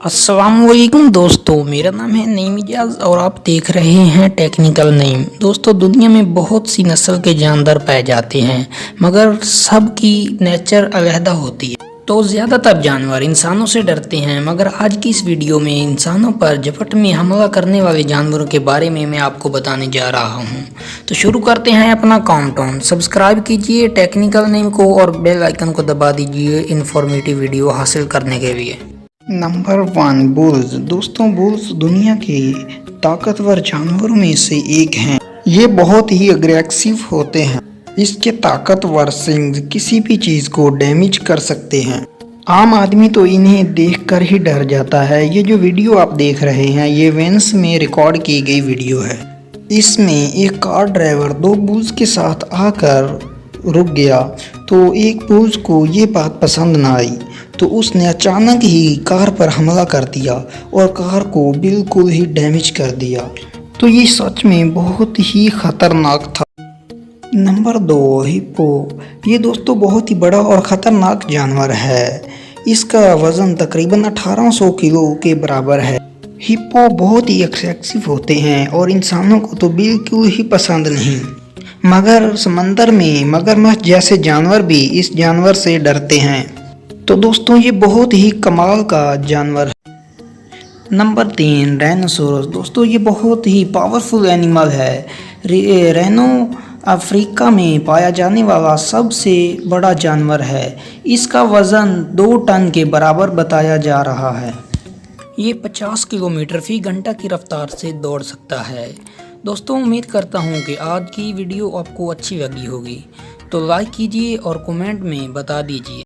अस्सलामुअलैकुम दोस्तों, मेरा नाम है नईम इजाज़ और आप देख रहे हैं टेक्निकल नईम। दोस्तों, दुनिया में बहुत सी नस्ल के जानवर पाए जाते हैं, मगर सब की नेचर अलहदा होती है। तो ज़्यादातर जानवर इंसानों से डरते हैं, मगर आज की इस वीडियो में इंसानों पर झपट में हमला करने वाले जानवरों के बारे में मैं आपको बताने जा रहा हूं। तो शुरू करते हैं अपना काउंटडाउन। सब्सक्राइब कीजिए टेक्निकल नेम को और बेल आइकन को दबा दीजिए इन्फॉर्मेटिव वीडियो हासिल करने के लिए। Number 1, bulls. दोस्तों, बुल्स दुनिया के ताकतवर जानवरों में से एक हैं। ये बहुत ही अग्रेसिव होते हैं। इसके ताकतवर सिंग किसी भी चीज को डैमेज कर सकते हैं। आम आदमी तो इन्हें देखकर ही डर जाता है। ये जो वीडियो आप देख रहे हैं, ये वेन्स में रिकॉर्ड की गई वीडियो है। इसमें एक कार ड्राइवर 2 बुल्स के साथ आकर रुक गया, तो एक बुल्स को ये बात पसंद ना आई, तो उसने अचानक ही कार पर हमला कर दिया और कार को बिल्कुल ही डैमेज कर दिया। तो ये सच में बहुत ही खतरनाक था। Number 2, hippo. ये दोस्तों बहुत ही बड़ा और ख़तरनाक जानवर है। इसका वज़न तकरीबन 1800 किलो के बराबर है। हिप्पो बहुत ही एग्रेसिव होते हैं और इंसानों को तो बिल्कुल ही पसंद नहीं, मगर समंदर में मगरमच्छ जैसे जानवर भी इस जानवर से डरते हैं। तो दोस्तों, ये बहुत ही कमाल का जानवर है। Number 3, rhinoceros. दोस्तों, ये बहुत ही पावरफुल एनिमल है। रेनो अफ्रीका में पाया जाने वाला सबसे बड़ा जानवर है। इसका वज़न 2 टन के बराबर बताया जा रहा है। ये 50 किलोमीटर फी घंटा की रफ्तार से दौड़ सकता है। दोस्तों, उम्मीद करता हूँ कि आज की वीडियो आपको अच्छी लगी होगी। तो लाइक कीजिए और कमेंट में बता दीजिए।